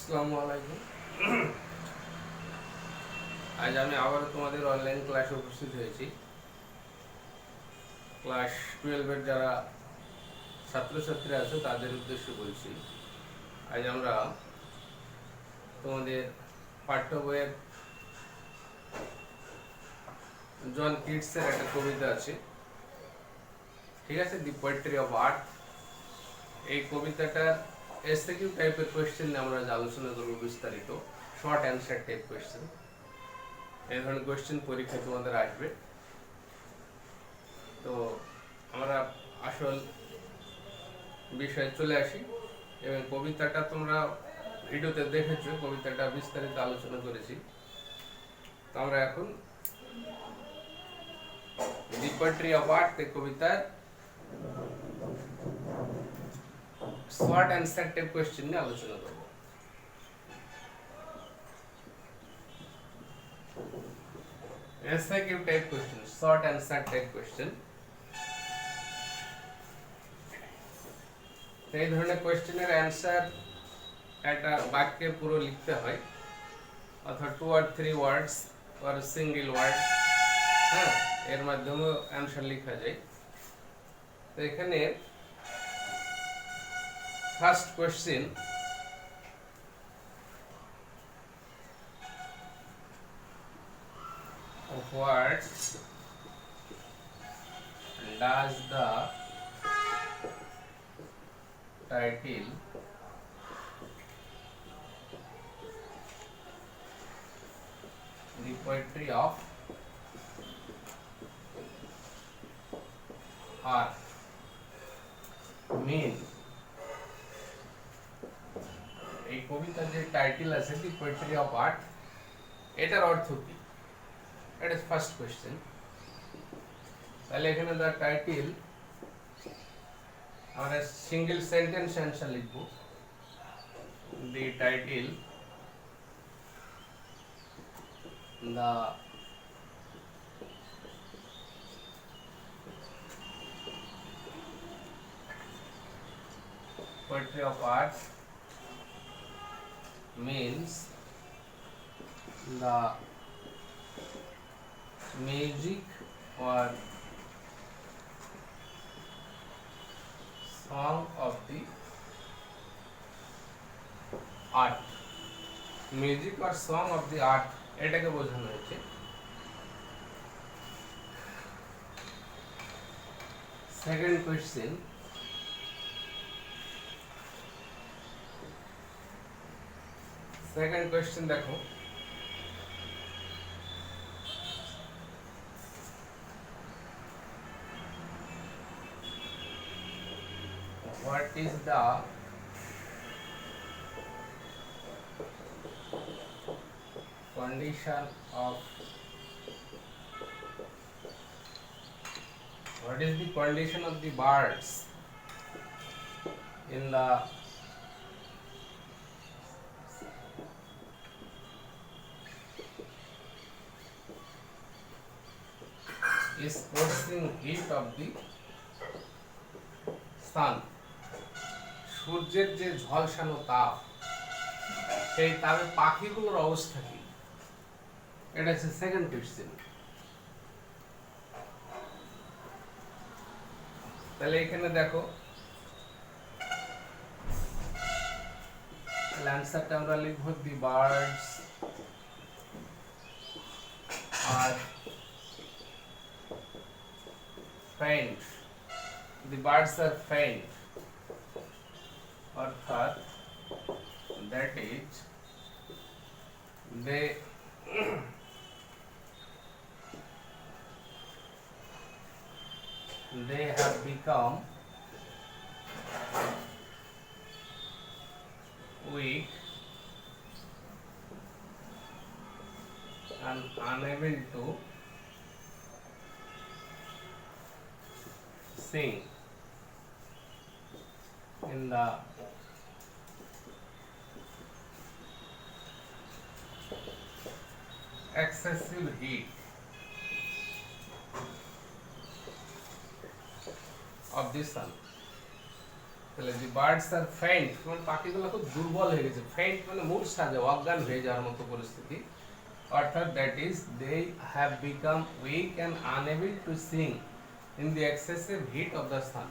আসসালামু আলাইকুম। আজ আমি আবার তোমাদের অনলাইন ক্লাসে উপস্থিত হয়েছি। ক্লাস 12 এর যারা ছাত্রছাত্রী আছে তাদের উদ্দেশ্যে বলছি। আজ আমরা তোমাদের পাঠ্য বইয়ের জন কিটসের একটা কবিতা আছে, ঠিক আছে, দি পোয়েট্রি অফ আর্ট। এই কবিতাটার এসকিউ টাইপের কোয়েশ্চেন নিয়ে আমরা আলোচনা করবো বিস্তারিত, শর্ট অ্যান্সার টাইপ কোয়েশ্চেন। এই ধরনের কোয়েশ্চেন পরীক্ষায় তোমাদের আসবে। তো আমরা আসল বিষয়ে চলে আসি, এবং কবিতাটা তোমরা ভিডিওতে দেখেছো, কবিতাটা বিস্তারিত আলোচনা করেছি। তো আমরা এখন দি পোয়েট্রি অফ আর্ট কবিতার শর্ট অ্যান্সার টাইপ কোয়েশ্চেন নিয়ে আলোচনা করব। SQ type question, short answer type question. এই ধরনের কোয়েশ্চেনের অ্যান্সার একটা বাক্যে পুরো লিখতে হয়, অর্থাৎ 2 or 3 words or single word, হ্যাঁ, এর মাধ্যমে অ্যান্সার লেখা যায়। তো এখানে first question, what does the title the poetry of art mean? এই কবিতার যে টাইটেল আছে দি পোয়েট্রি অফ আর্ট, এটার অর্থ কি? এটা ফার্স্ট কোয়েশ্চেন। তাহলে এখানে দ্য টাইটেল আমরা সিঙ্গেল সেন্টেন্স অ্যান্সার লিখব। দি title the poetry of art means the music or song of the art. Music or song of the art এটাকে বোঝানো হয়েছে। সেকেন্ড কোয়েশ্চেন, সেকেন্ড কোয়েশ্চেন দেখো, what is the condition of the birds in the scorching heat of the sun? সূর্যের যে ঝলসানো তাপ, সেই তাপে পাখিগুলোর অবস্থা কি? এটা হচ্ছে সেকেন্ড কোয়েশ্চেন। তাহলে এখানে দেখো, অ্যান্সারটা আমরা লিখব the birds R faint. The birds are faint, অর্থাৎ that is they have become weak and unable to sing in the excessive heat of the sun. তাহলে দি বার্ডস আর ফেইন্ট, মানে পাখিগুলো খুব দুর্বল হয়ে গেছে। ফেইন্ট মানে মূর্ছা যাওয়া, অজ্ঞান হয়ে যাওয়ার মতো পরিস্থিতি। অর্থাৎ that is they have become weak and unable to sing in the excessive heat of the sun.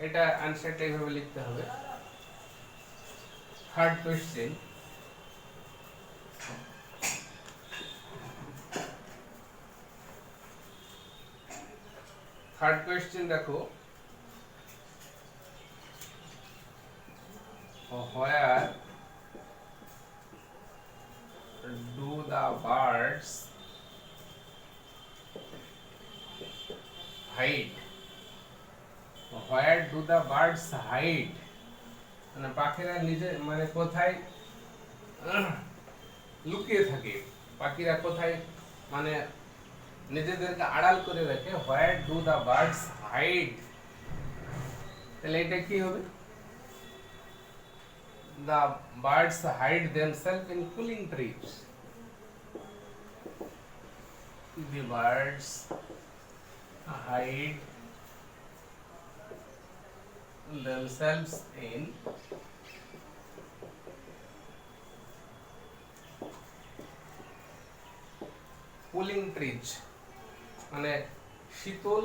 এটা অ্যান্সারটা এইভাবে লিখতে হবে। থার্ড কোয়েশ্চেন, দেখো, where do the birds hide? Where do the birds hide? মানে পাখিরা নিজে মানে কোথায় লুকিয়ে থাকে, পাখিরা কোথায় মানে নিজেদেরকে আড়াল করে রাখে। Where do the birds hide? তাহলে এটা কি হবে? The birds hide themselves in cooling trees. The birds hide themselves in cooling trees, মানে শীতল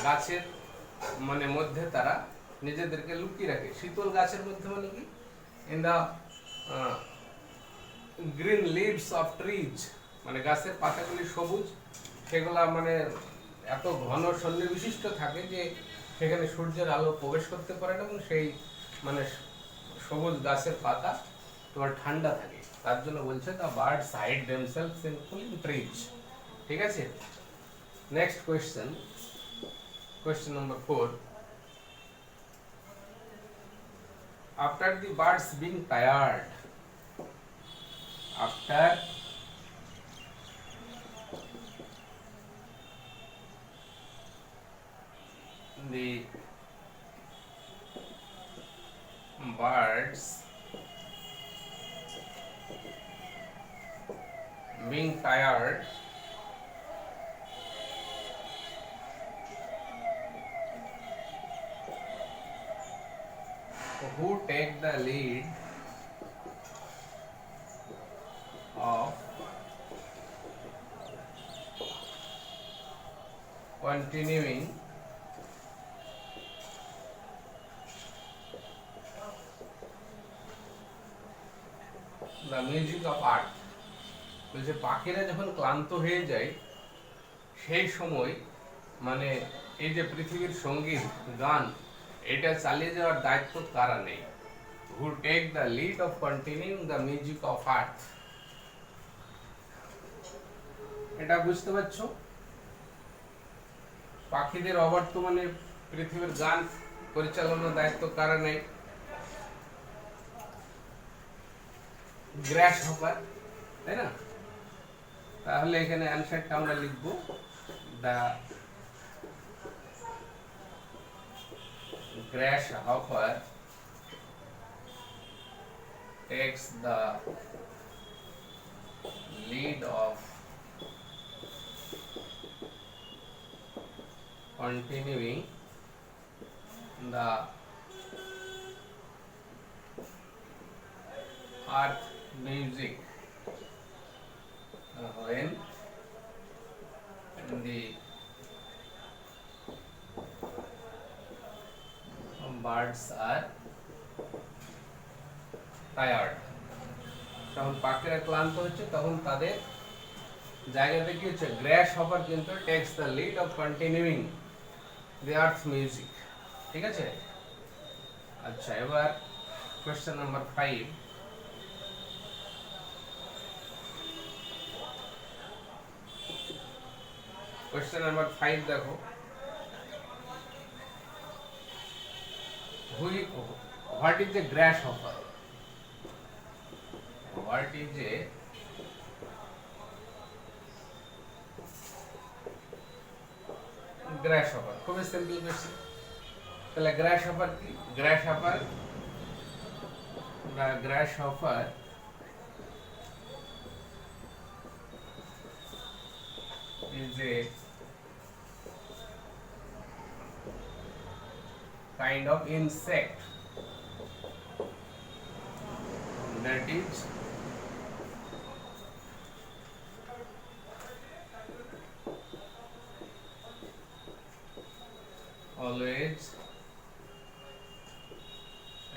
গাছের মানে মধ্যে তারা নিজেদেরকে লুকিয়ে রাখে। শীতল গাছের মধ্যে মানে কি? In the green leaves of trees, মানে গাছের পাতাগুলি সবুজ, সেগুলা মানে এত ঘন সন্নিবিশিষ্ট থাকে যে সেখানে সূর্যের আলো প্রবেশ করতে পারে না, এবং সেই মানে সবুজ গাছের পাতা তোমার ঠান্ডা থাকে। তার জন্য বলছে the birds hide themselves in cooling trees. ঠিক আছে, next question, question number 4। After the birds being tired, after the birds being tired, who take the lead of continuing the music of art? বলছে পাখিরা যখন ক্লান্ত হয়ে যায় সেই সময় মানে এই যে পৃথিবীর সঙ্গীত গান এটা চালিয়ে যাওয়ার দায়িত্ব কারা নেই? Who take the lead of continuing the music of art. এটা বুঝতে পারছো? পাখিদের অবর্তমানে পৃথিবীর গান পরিচালনার দায়িত্ব কারা নেই? গ্রাস হপার, তাই না? তাহলে এখানে অ্যানসারটা আমরা লিখব the grasshopper takes the lead of continuing the earth music when the birds are tired, যখন পাখিরা ক্লান্ত হচ্ছে তখন তাদের জায়গাতে কি হচ্ছে? গ্রাস হপার কিন্তু text the lead of continuing the earth music. ঠিক আছে, আচ্ছা এবার কোয়েশ্চেন নাম্বার 5। কোয়েশ্চেন নাম্বার 5 দেখো, what is a grasshopper? What is a grasshopper? খুবই সিম্পল কোয়েশ্চেন। তাহলে grasshopper কি? grasshopper, the grasshopper is a kind of insect that is always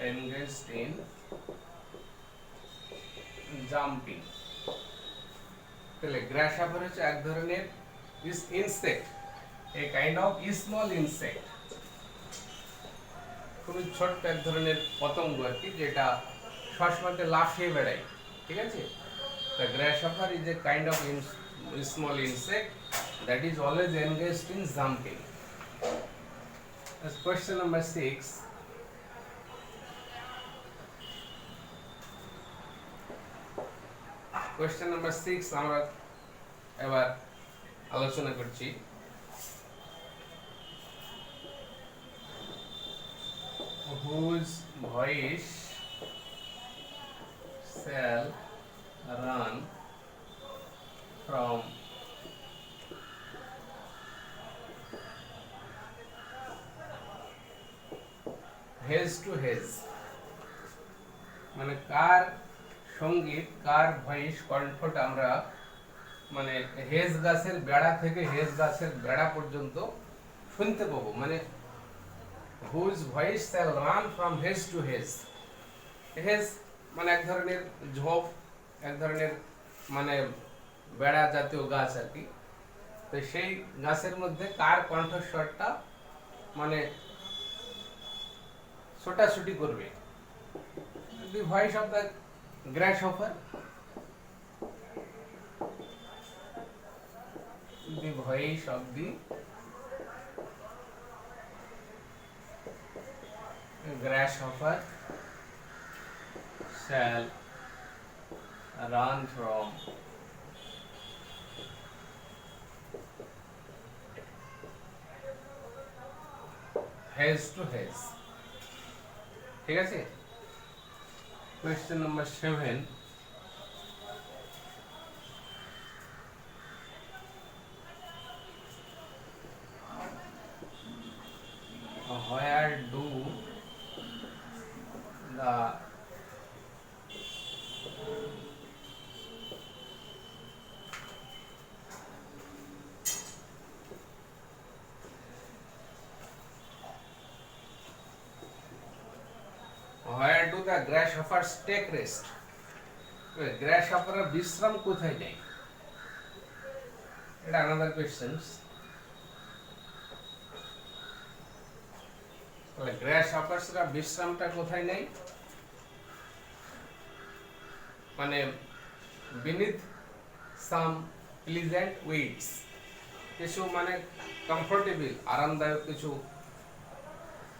engaged in jumping. তাহলে গ্রাসহাপার হচ্ছে এক ধরনের insect, a kind of small insect, খুবই ছোট্ট এক ধরনের পতঙ্গ আর কি, যেটা সবসময় লাফিয়ে বেড়ায়। ঠিক আছে, the grasshopper is a kind of small insect that is always engaged in jumping. That's question number 6. Question number 6 আমরা এবার আলোচনা করছি। Whose voice shall run from hedge to hedge, মানে কার সঙ্গীত, কার ভয়েস, কণ্ঠটা আমরা মানে হেজ গাছের বেড়া থেকে হেজ গাছের বেড়া পর্যন্ত শুনতে পাবো। মানে whose voice shall run from hedge to hedge. Hedge মানে এক ধরনের ঝোপ, এক ধরনের মানে বেড়া জাতীয় গাছ আর কি। তো সেই গাছের মধ্যে কার কণ্ঠস্বরটা মানে ছোটাছুটি করবে। The voice of the grasshopper, the voice of the grasshopper shall run from hedge to hedge. ঠিক আছে, question number 7. Where do the Where do the grasshoppers take rest? গ্রাসহপাররা বিশ্রাম কোথায় নেয়? এটা another questions. তাহলে গ্রাসহপাররা বিশ্রামটা কোথায় নেয়? মানে beneath some pleasant weeds, কিছু মানে কমফোর্টেবল আরামদায়ক কিছু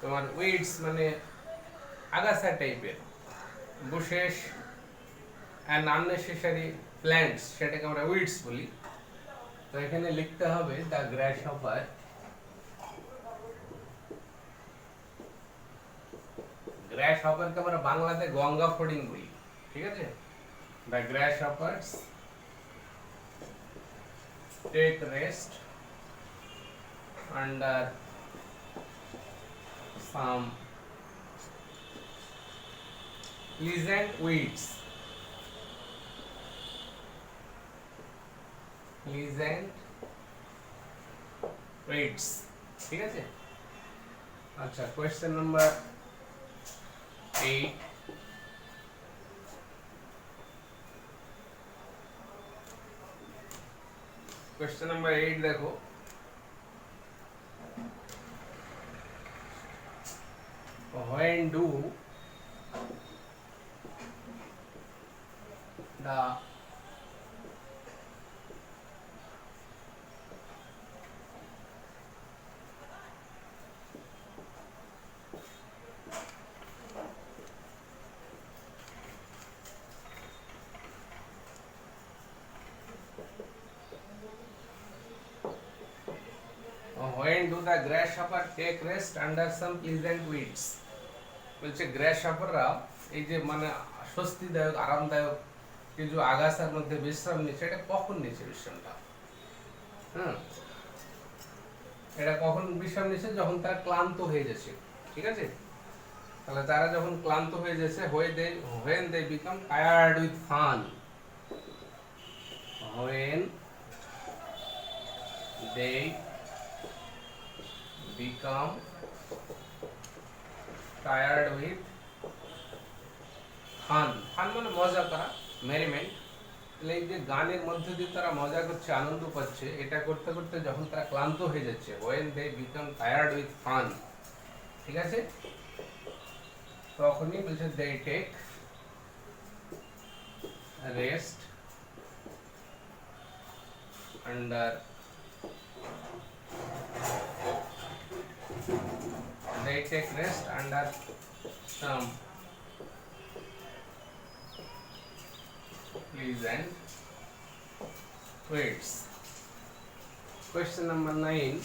তোমার weeds মানে আগাছা টাইপের বুশেস and unnecessary plants, সেটাকে আমরা weeds বলি। তো এখানে লিখতে হবে the grasshopper কে আমরা বাংলাতে গঙ্গা ফড়িং বলি। ঠিক আছে, the grasshoppers take rest under some pleasant weeds. ঠিক আছে। আচ্ছা, কোয়েশ্চেন নাম্বার 8. কোয়েশ্চেন নাম্বার 8 দেখো, when do the grasshopper take rest under some pleasant weeds? বলছে গ্রাসহপাররা এই যে মানে স্বস্তিদায়ক আরামদায়ক কিছু আগাছার মধ্যে বিশ্রাম নিচ্ছে, এটা কখন নিচ্ছে বিশ্রামটা? এটা কখন বিশ্রাম নিচ্ছে? যখন তারা ক্লান্ত হয়ে যাচ্ছে। ঠিক আছে? তাহলে তারা যখন ক্লান্ত হয়ে যাচ্ছে, when they become tired with fun, when they become tired with fun, fun মানে মজা করা, মেরিমেন্ট। তাহলে এই যে গানের মধ্যে দিয়ে তারা মজা করছে, আনন্দ পাচ্ছে, এটা করতে করতে যখন তারা ক্লান্ত হয়ে যাচ্ছে, when they become tired with fun, ঠিক আছে, তখনই বলছে they take rest under some pleasant quotes. Question number 9.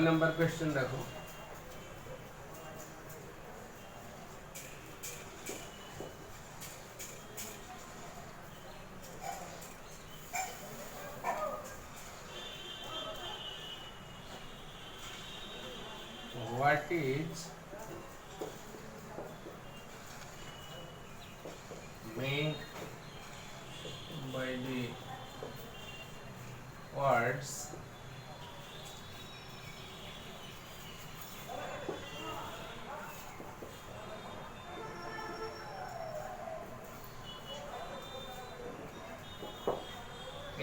Number question देखो। What is meant by the words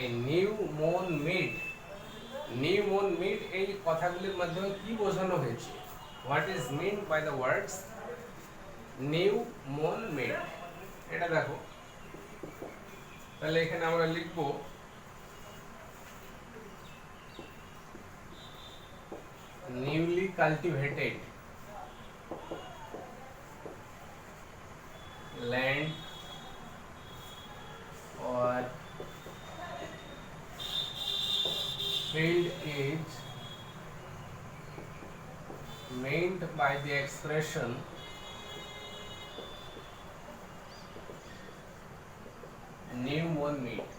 a new moon meet? New moon meet, এই কথাগুলির মাধ্যমে কি বোঝানো হয়েছে? What is mean by the words new moon meet? এটা দেখো, তাহলে এখানে আমরা লিখব newly cultivated land or field is meant by the expression new moon meet.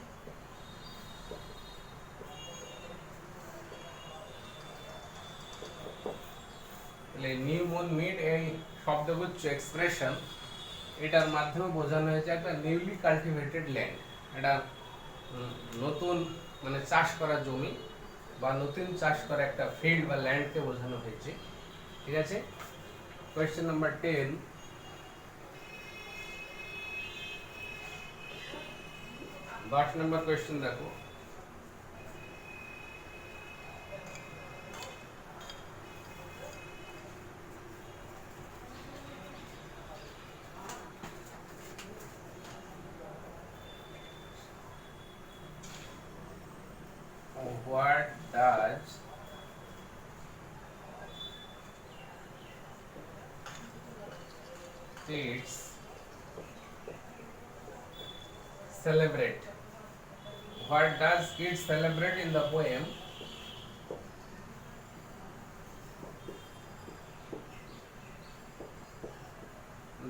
New moon meet এই শব্দগুচ্ছ এক্সপ্রেশন, এটার মাধ্যমে বোঝানো হয়েছে একটা নিউলি কাল্টিভেটেড ল্যান্ড, এটা নতুন মানে চাষ করা জমি বা নতুন চাষ করা একটা ফিল্ড বা ল্যান্ডকে বোঝানো হয়েছে। ঠিক আছে, কোয়েশ্চেন নাম্বার 10। দশ নম্বর কোয়েশ্চেন দেখো। What does kids celebrate? What does kids celebrate in the poem?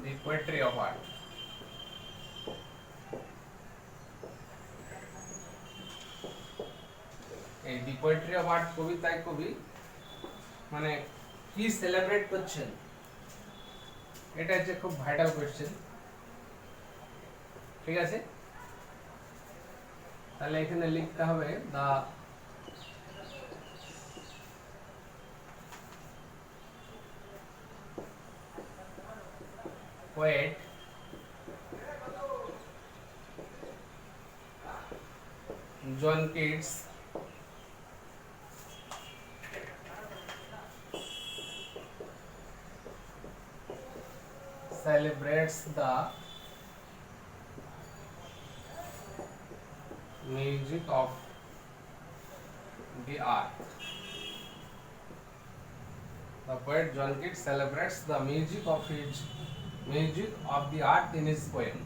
The poetry of art. এই দি পোয়েট্রি অফ আর্ট কবিতায় কবি মানে কি সেলিব্রেট করছেন, এটা হচ্ছে খুব ভাইটাল কোয়েশ্চেন। ঠিক আছে, তাহলে এখানে লিখতে হবে দা poet John Keats celebrates the music of the art. The poet John Keats celebrates the music of the art in his poem.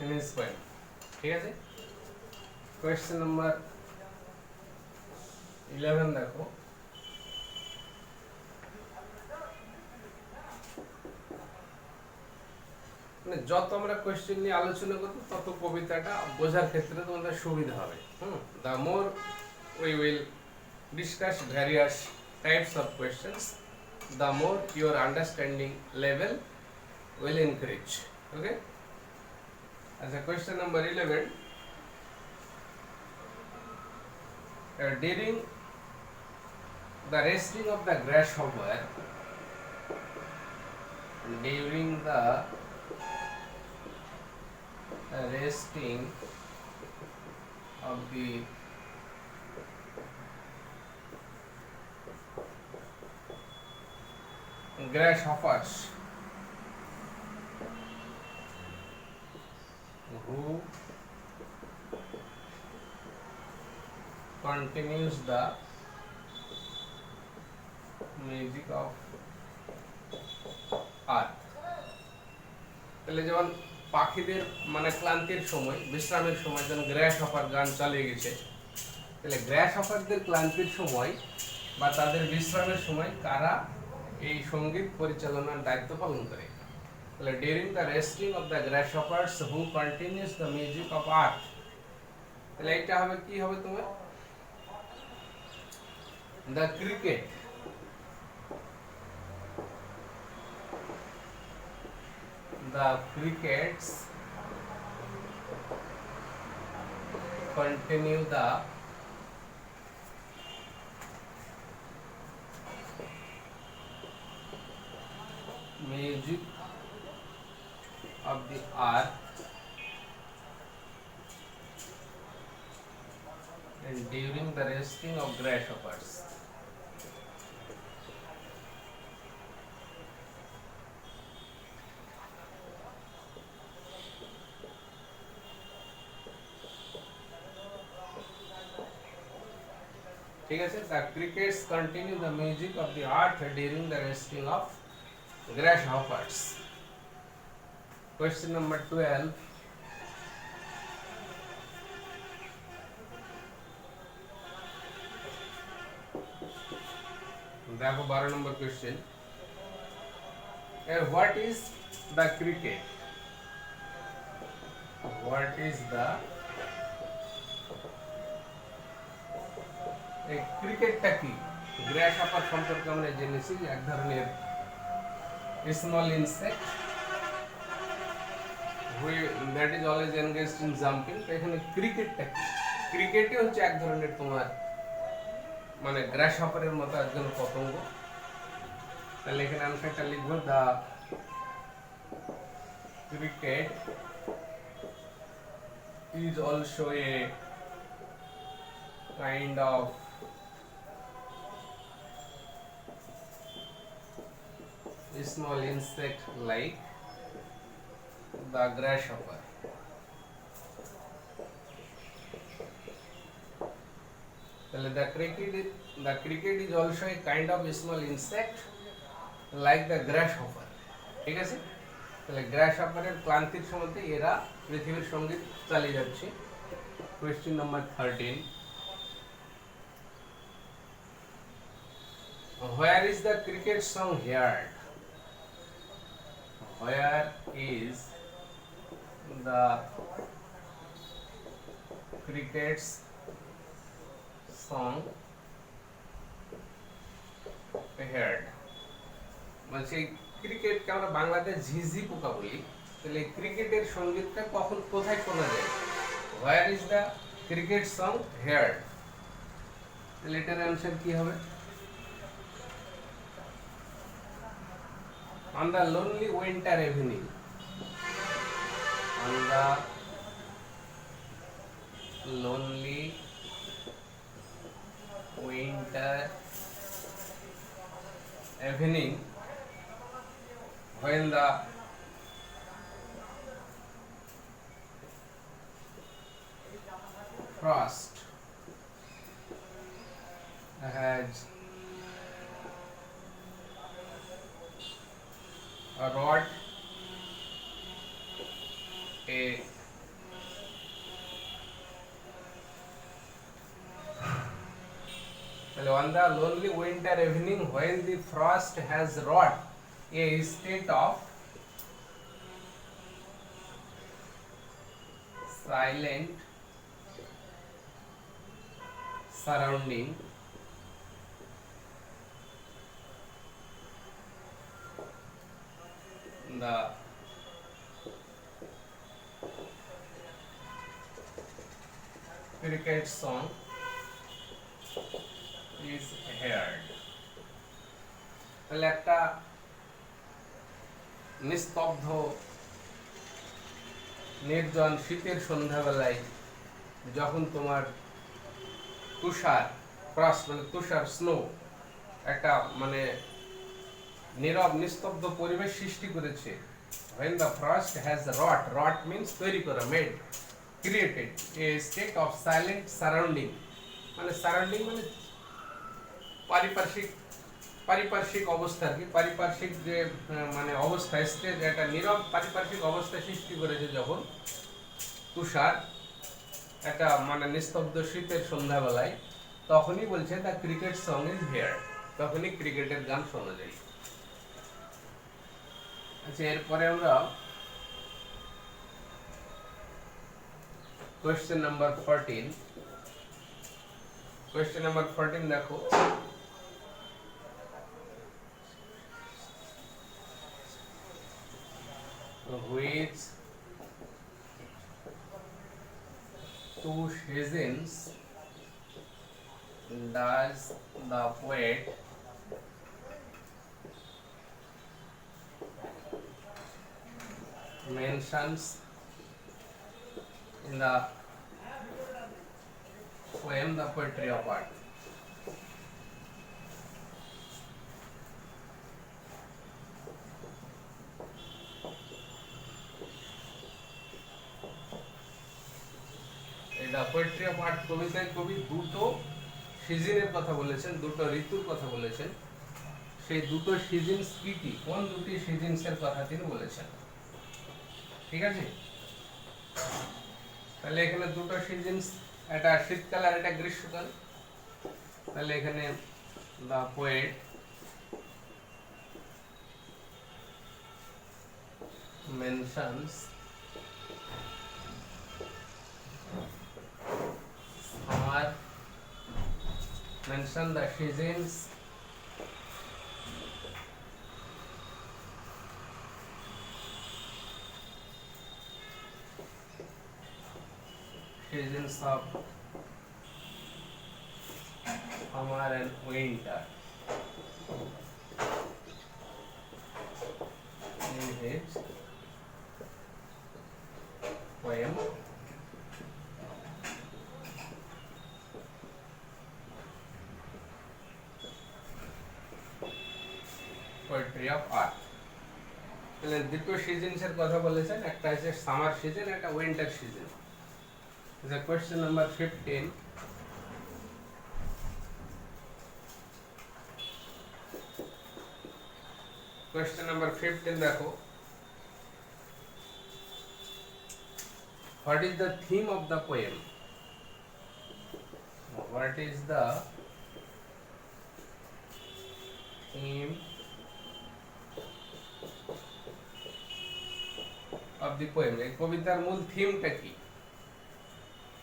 In his poem. ঠিক আছে, কোয়েশ্চেন নাম্বার 11 দেখো। মানে যত আমরা কোয়েশ্চেন নিয়ে আলোচনা করব তত কবিতাটা বোঝার ক্ষেত্রে তোমাদের সুবিধা হবে। The more we will discuss various types of questions, the more your understanding level will increase. Okay, আচ্ছা, question number 11, during the resting of the grasshopper, during the resting of the grasshoppers who continues the music of earth, তাহলে যেমন পাখিদের মানে ক্লান্তির সময়, বিশ্রামের সময় যেন গ্র্যাস হপার গান চালিয়ে গেছে, তাহলে গ্র্যাস হপারদের ক্লান্তির সময় বা তাদের বিশ্রামের সময় কারা এই সঙ্গীত পরিচালনার দায়িত্ব পালন করে? তাহলে during the resting of the grasshoppers who continues the music of earth, তাহলে এটা হবে কি হবে তোমার? The cricket, the crickets continue the music of the earth and during the resting of grasshoppers. ঠিক আছে, the crickets continue the music of the earth during the resting of grasshoppers. Question number 12, দেখো 12 নম্বর question, what is the cricket? What is the ক্রিকেটটা কি? গ্রাসহপার সম্পর্কে আমরা জেনেছি এক ধরনের small insect that is always engaged in jumping. তো এখানে ক্রিকেটটা কি? ক্রিকেটই হচ্ছে এক ধরনের তোমার মানে গ্রাসহপারের মতো একজন পতঙ্গ। তাহলে এখানে আনসারটা লিখবো, the cricket is also a kind of small insect like the grasshopper. তাহলে the cricket is also a kind of small insect like the grasshopper. ঠিক আছে, তাহলে গ্রাসহপারের ক্লান্তির সময় এরা পৃথিবীর সঙ্গীত চালিয়ে যাচ্ছে। Question number 13, where is the cricket song heard? Where is the cricket's song heard? বলছি ক্রিকেটকে আমরা বাংলাতে ঝিঝি পোকা বলি, তাহলে ক্রিকেটের সঙ্গীতটা কখন কোথায় শোনা যায়? Where is the cricket song heard? তাহলে এটার অ্যানসার কি হবে? On the lonely winter evening, on the lonely winter evening, when the frost has wrought a on the lonely winter evening when the frost has wrought a state of silent surrounding the cricket song is heard। তাহলে একটা নিস্তব্ধ নির্জন শীতের সন্ধ্যাবেলায় যখন তোমার তুষার frost মানে তুষার snow একটা মানে নীরব নিস্তব্ধ পরিবেশ সৃষ্টি করেছে। when the frost has wrought means তৈরি করা, made, created a state of silent surrounding মানে সারাউন্ডিং মানে পারিপার্শ্বিক অবস্থা কি পারিপার্শ্বিক যে মানে অবস্থা স্টেজ একটা নীরব পারিপার্শ্বিক অবস্থা সৃষ্টি করেছে যখন তুষার একটা মানে নিস্তব্ধ শীতের সন্ধ্যাবেলায়, তখনই বলছে the cricket song is here, তখনই ক্রিকেটের গান শোনা যায়। আচ্ছা, এরপরে আমরা কোয়েশ্চেন নাম্বার 14 দেখো। Which two seasons does the poet mentions in the poem The Poetry of Art? The poetry of art কবিতায় কবি দুটো সিজনের কথা বলেছেন, দুটো ঋতুর কথা বলেছেন। সেই দুটো সিজনস কি কি, কোন দুটি সিজনসের কথা তিনি বলেছেন, ঠিক আছে? তাহলে এখানে দুটো সিজনস, এটা শীতকাল আর এটা গ্রীষ্মকাল। তাহলে এখানে the poet mentions mention the seasons of summer and winter in his poem poetry of art. তাহলে দুটো সিজনসের কথা বলেছেন, একটা আছে সামার সিজন, একটা winter season. The question number 15, দেখো। What is the theme of the poem? What is the theme of the poem? এই কবিতার মূল থিমটা কি?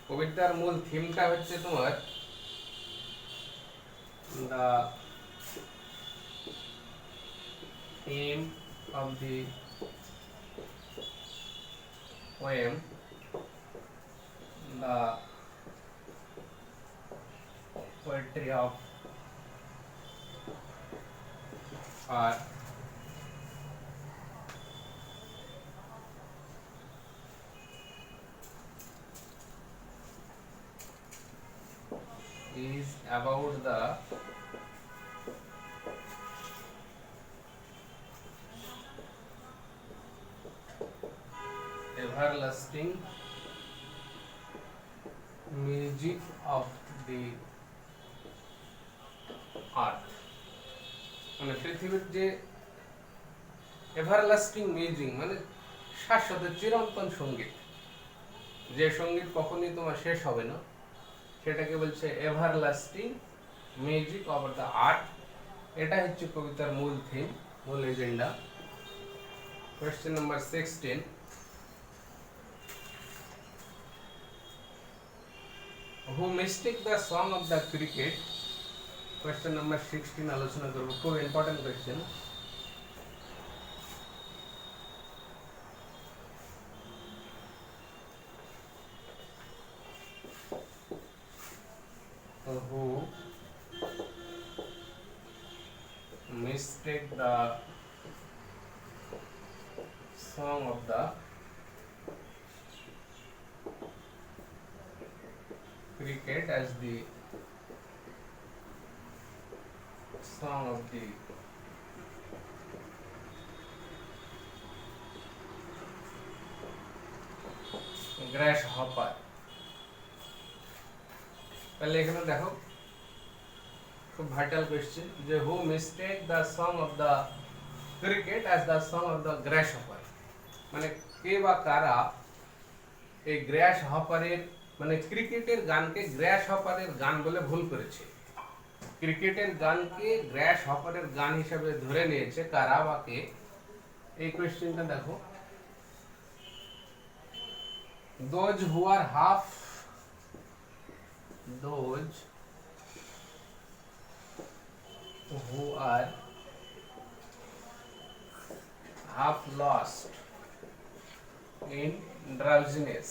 কবিতার মূল থিমটা হচ্ছে তোমার the theme of the poem, the poetry of art is about the everlasting music of the earth, মানে পৃথিবীর যে এভারলাস্টিং মিউজিক মানে শাশ্বত চিরন্তন সঙ্গীত, যে সঙ্গীত কখনোই তোমার শেষ হবে না, সেটাকে বলছে everlasting music of the art. এটা হচ্ছে কবিতার মূল থিম, মূল agenda. Question number 16, who mistake the song of the cricket, question number 16 আলোচনা করব, খুব important question. Who mistake the song of the cricket as the song of the grasshopper। पहले এখানে দেখো খুব ভাইটাল কোয়েশ্চেন যে who mistake the song of the cricket as the song of the grasshopper, মানে কে বা কারা এই গ্রাসহপারের মানে ক্রিকেটের গানকে গ্রাসহপারের গান বলে ভুল করেছে। ক্রিকেটের গানকে গ্রাসহপারের গান হিসেবে ধরে নিয়েছে কারা বা কে, এই কোয়েশ্চেনটা দেখো। those who are half lost in drowsiness,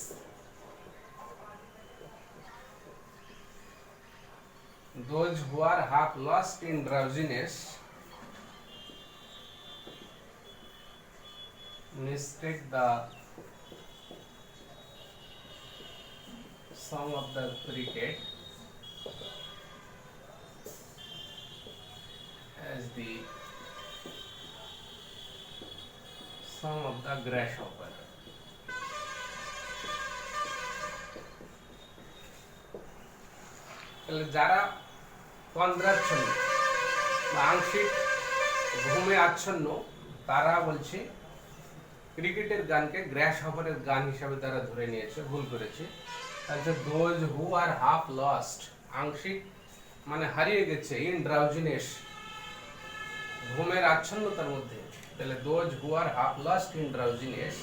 those who are half lost in drowsiness mistake the song of the cricket as the song of the grasshopper। তাহলে যারা তন্দ্রাচ্ছন্ন বা আংশিক ঘুমে আচ্ছন্ন তারা বলছে ক্রিকেটের গানকে গ্রাসহপারের গান হিসাবে তারা ধরে নিয়েছে, ভুল করেছে। আচ্ছা, those who are half lost, আংশিক মানে হারিয়ে গেছে, ইন ড্রাউজিনেস ঘুমের আচ্ছন্নতার মধ্যে, তাহলে those who are half lost in drowsiness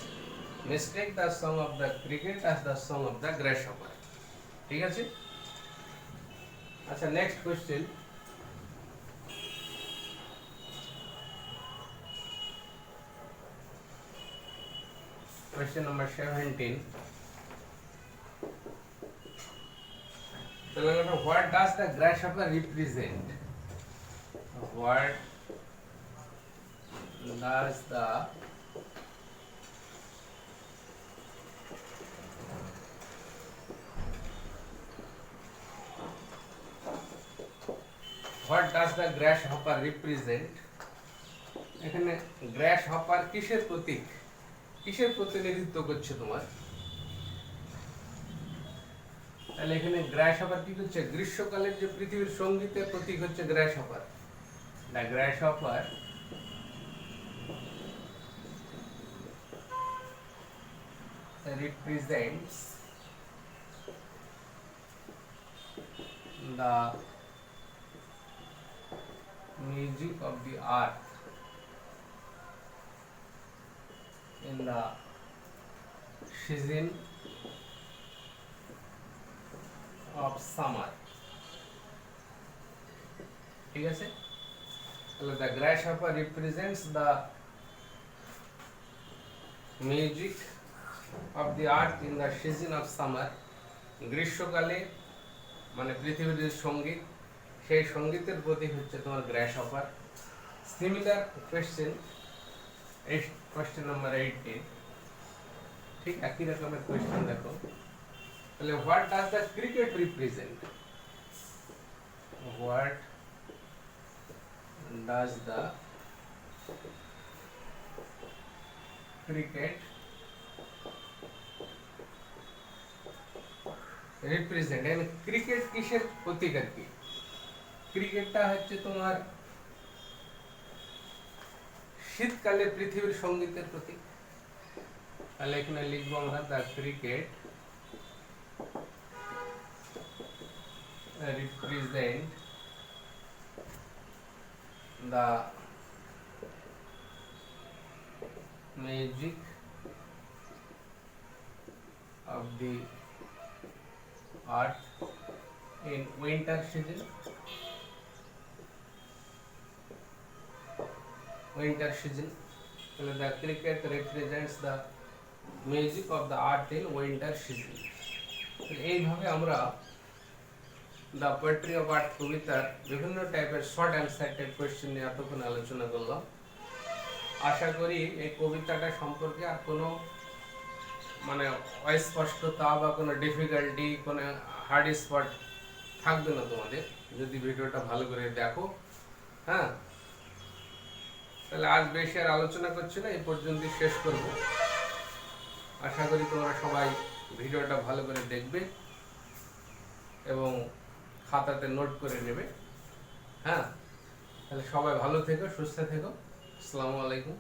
mistake the song of the cricket as the song of the grasshopper. ঠিক আছে। আচ্ছা, next question. Question number 17. What does the grasshopper represent? What does the grasshopper represent? এখানে grasshopper কিসের প্রতীক, কিসের প্রতিনিধিত্ব করছে তোমার? তাহলে এখানে গ্রাসহপার কি হচ্ছে? গ্রীষ্মকালের যে পৃথিবীর সঙ্গীতের প্রতীক হচ্ছে গ্রাসহপার। The গ্রাসহপার represents the music of the earth in the season of summer। ঠিক আছে। তাহলে the grasshopper represents the music of the earth in the season of summer। গ্রীষ্মকালে মানে পৃথিবীর যে সঙ্গীত, সেই সঙ্গীতের প্রতীক হচ্ছে তোমার গ্রাসহপার। সিমিলার কোয়েশ্চেন, কোয়েশ্চেন নাম্বার 18, ঠিক একই রকমের কোয়েশ্চেন দেখো। তাহলে what does the cricket represent? What does the cricket represent? Cricket কিসের প্রতীক আর কি? ক্রিকেটটা হচ্ছে তোমার শীতকালে পৃথিবীর সঙ্গীতের প্রতীক। তাহলে এখানে লিখবো আমরা the cricket represent the magic of the earth in winter season. Winter season. The cricket represents the music of the earth in winter season. এইভাবে আমরা দ্য পোয়েট্রি অফ আর্থ কবিতার বিভিন্ন টাইপের শর্ট অ্যান্সার টাইপ কোয়েশ্চেন নিয়ে এতক্ষণ আলোচনা করলাম। আশা করি এই কবিতাটা সম্পর্কে আর কোনো মানে অস্পষ্টতা বা কোনো ডিফিকাল্টি, কোনো হার্ড স্পট থাকবে না তোমাদের যদি ভিডিওটা ভালো করে দেখো। হ্যাঁ, তাহলে আজ বেশি আর আলোচনা করছি না, এই পর্যন্তই শেষ করব। আশা করি তোমরা সবাই ভিডিওটা ভালো করে দেখবে এবং খাতাতে নোট করে নেবে। হ্যাঁ, তাহলে সবাই ভালো থেকো, সুস্থ থেকো। আসসালামু আলাইকুম।